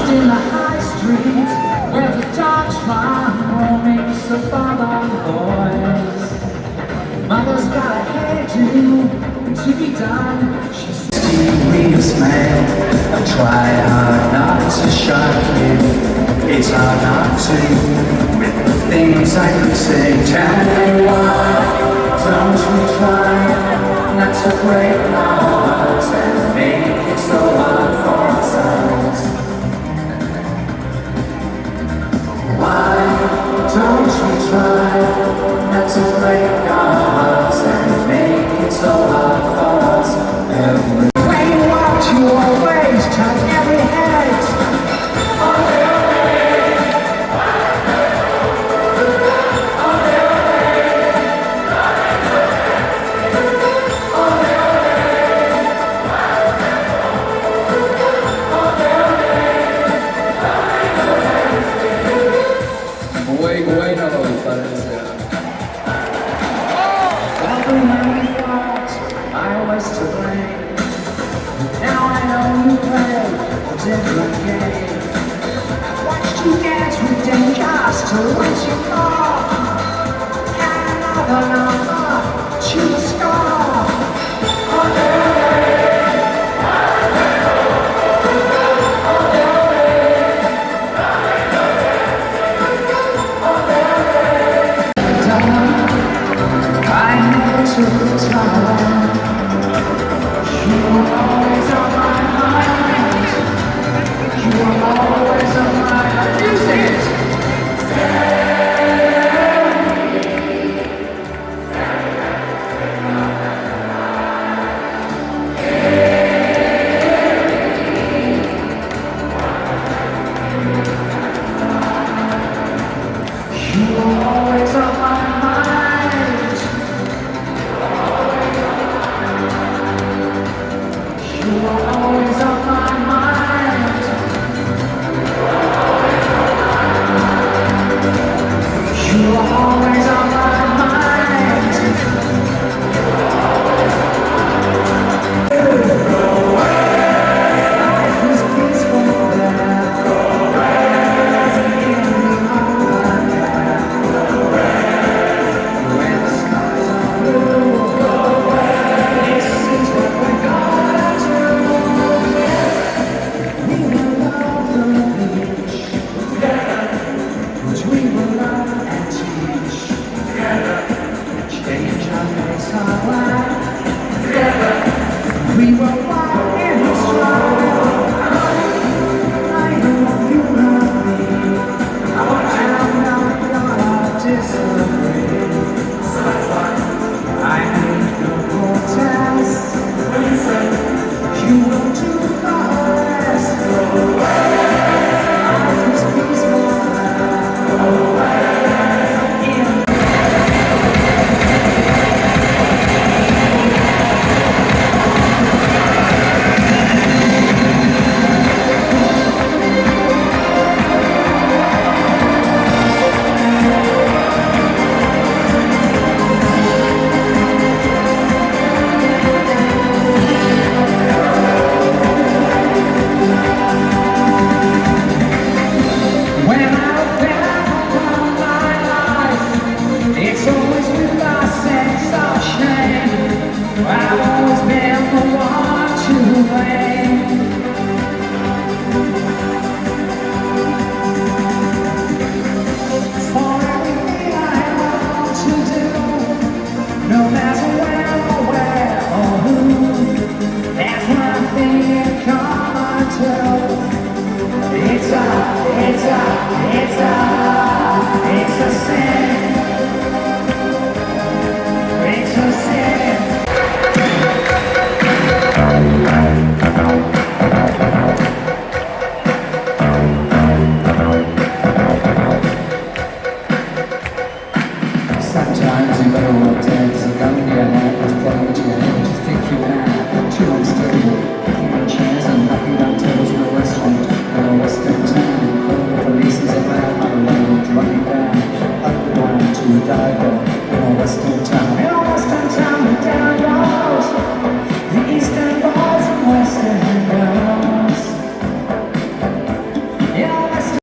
Lost in the high street, where the dogs run, roaming suburban boys. Mother's got a hairdo to be done. She's steely smell. I try hard not to shock you. It's hard not to, with the things I could say. Tell me why don't we try not to break our hearts and make it so hard for ourselves? Why don't we try not to break our hearts and make it so hard for us? When you walk, you always turn every head. Bueno, Valencia. Well, the man we thought I was to blame. Now I know you play a different game. I've watched you dance with dangers till once you fall. And another number to the score. Took the time. You were always on my mind. You were always on my mind. Music! You know,